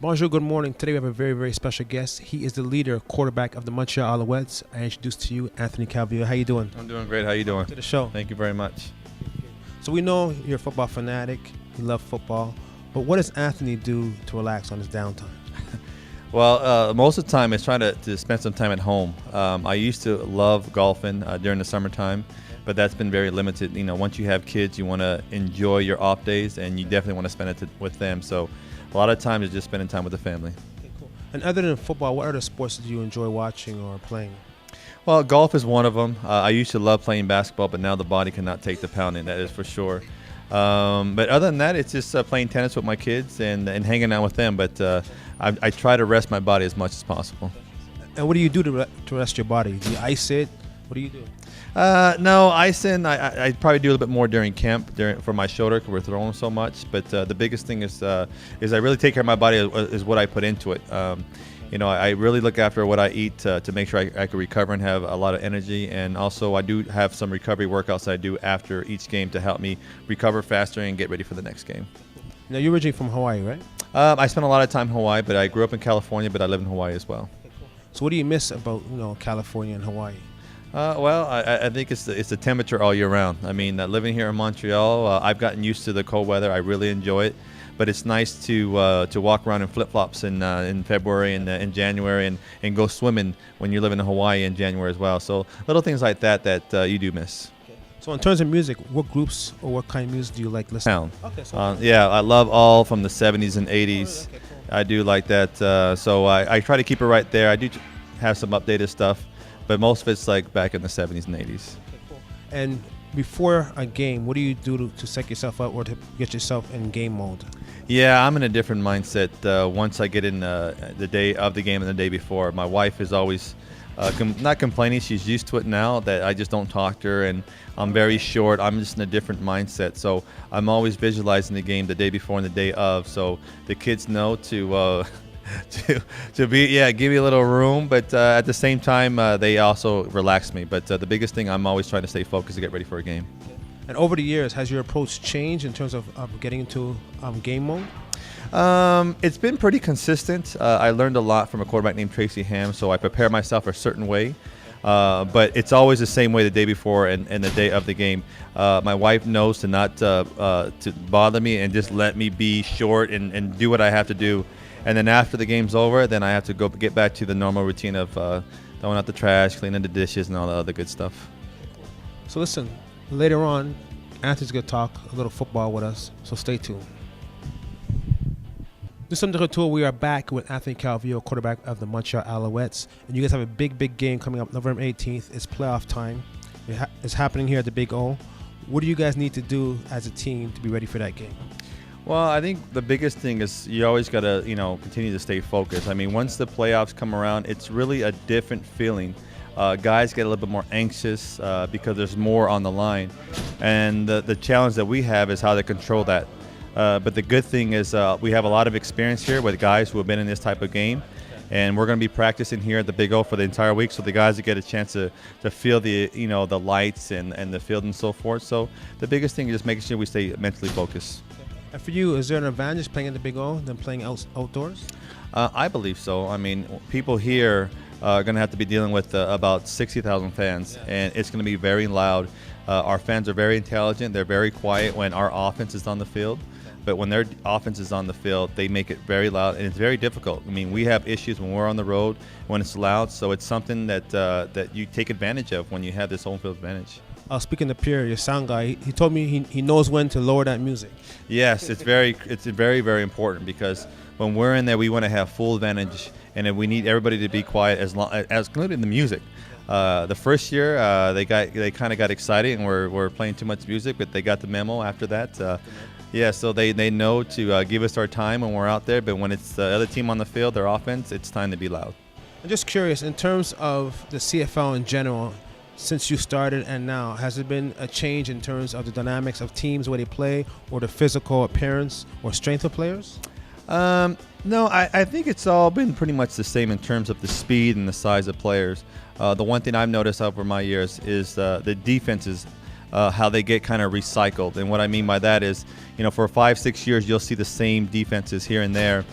Bonjour, good morning. Today we have a very, very special guest. He is the leader, quarterback of the Montreal Alouettes. I introduce to you Anthony Calvillo. How you doing? I'm doing great. How you doing? To the show. Thank you very much. So we know you're a football fanatic. You love football. But what does Anthony do to relax on his downtime? Well, most of the time it's trying to spend some time at home. I used to love golfing during the summertime, but that's been very limited. You know, once you have kids, you want to enjoy your off days, and you definitely want to spend it with them. So a lot of times it's just spending time with the family. Okay, cool. And other than football, what other sports do you enjoy watching or playing? Well, golf is one of them. I used to love playing basketball, but now the body cannot take the pounding, that is for sure. But other than that, it's just playing tennis with my kids and hanging out with them. But I try to rest my body as much as possible. And what do you do to rest your body? Do you ice it? What do you do? No, icing. I probably do a little bit more during camp for my shoulder because we're throwing so much. But the biggest thing is I really take care of my body is what I put into it. I really look after what I eat to make sure I can recover and have a lot of energy. And also I do have some recovery workouts I do after each game to help me recover faster and get ready for the next game. Now, you're originally from Hawaii, right? I spent a lot of time in Hawaii, but I grew up in California, but I live in Hawaii as well. So what do you miss about California and Hawaii? Well, I think it's the temperature all year round. I mean, living here in Montreal, I've gotten used to the cold weather. I really enjoy it. But it's nice to walk around in flip-flops in February and in January and go swimming when you live in Hawaii in January as well. So little things like that you do miss. So in terms of music, what groups or what kind of music do you like listening to? Okay, so yeah, I love all from the 70s and 80s. Okay, cool. I do like that. So I try to keep it right there. I do have some updated stuff, but most of it's like back in the 70s and 80s. Okay, cool. And before a game, what do you do to set yourself up or to get yourself in game mode? Yeah, I'm in a different mindset once I get in the day of the game and the day before. My wife is always not complaining. She's used to it now that I just don't talk to her, and I'm very short. I'm just in a different mindset. So I'm always visualizing the game the day before and the day of. So the kids know to give me a little room, but at the same time they also relax me. But the biggest thing, I'm always trying to stay focused to get ready for a game. And over the years, has your approach changed in terms of getting into game mode? It's been pretty consistent. I learned a lot from a quarterback named Tracy Ham, so I prepare myself a certain way. But it's always the same way the day before and the day of the game. My wife knows to not to bother me and just let me be short and do what I have to do. And then after the game's over, then I have to get back to the normal routine of throwing out the trash, cleaning the dishes, and all the other good stuff. So listen, later on, Anthony's going to talk a little football with us, so stay tuned. This Sunday retour, we are back with Anthony Calvillo, quarterback of the Montreal Alouettes. And you guys have a big game coming up November 18th. It's playoff time. It's happening here at the Big O. What do you guys need to do as a team to be ready for that game? Well, I think the biggest thing is you always got to, continue to stay focused. I mean, once the playoffs come around, it's really a different feeling. Guys get a little bit more anxious because there's more on the line. And the challenge that we have is how to control that. But the good thing is we have a lot of experience here with guys who have been in this type of game. And we're going to be practicing here at the Big O for the entire week, so the guys get a chance to feel the the lights and the field and so forth. So the biggest thing is just making sure we stay mentally focused. And for you, is there an advantage playing at the Big O than playing outdoors? I believe so. I mean, people here are going to have to be dealing with about 60,000 fans, and it's going to be very loud. Our fans are very intelligent. They're very quiet when our offense is on the field. But when their offense is on the field, they make it very loud, and it's very difficult. I mean, we have issues when we're on the road, when it's loud, so it's something that you take advantage of when you have this home field advantage. Speaking to Pierre, your sound guy, he told me he knows when to lower that music. Yes, it's very, very important because when we're in there, we want to have full advantage, and we need everybody to be quiet as including the music. The first year, they kind of got excited and were playing too much music, but they got the memo after that. Yeah, so they know to give us our time when we're out there, but when it's the other team on the field, their offense, it's time to be loud. I'm just curious, in terms of the CFL in general, since you started and now, has there been a change in terms of the dynamics of teams where they play or the physical appearance or strength of players? No, I think it's all been pretty much the same in terms of the speed and the size of players. The one thing I've noticed over my years is the defenses, how they get kind of recycled. And what I mean by that is, for 5-6 years, you'll see the same defenses here and there.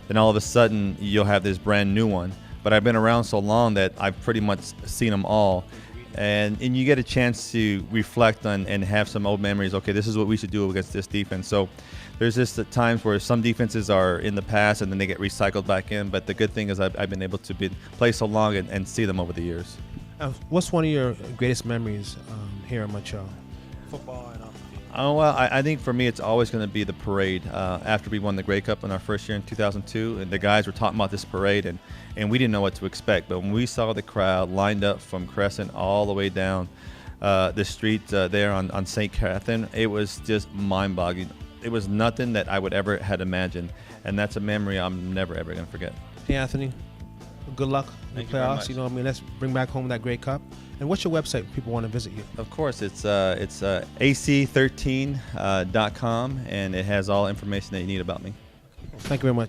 then all of a sudden you'll have this brand new one. But I've been around so long that I've pretty much seen them all. And you get a chance to reflect on and have some old memories. Okay, this is what we should do against this defense. So there's just times where some defenses are in the past and then they get recycled back in. But the good thing is I've been able to play so long and see them over the years. What's one of your greatest memories here in Montreal? Football and off the field. Oh, well, I think for me it's always going to be the parade. After we won the Grey Cup in our first year in 2002, and the guys were talking about this parade, and we didn't know what to expect. But when we saw the crowd lined up from Crescent all the way down the street there on St. Catherine, it was just mind-boggling. It was nothing that I would ever had imagined, and that's a memory I'm never, ever going to forget. Hey, Anthony, good luck in the Thank you very playoffs. much. You know what I mean? Let's bring back home that Grey Cup. And what's your website if people want to visit you? Of course, it's ac13.com, and it has all information that you need about me. Thank you very much.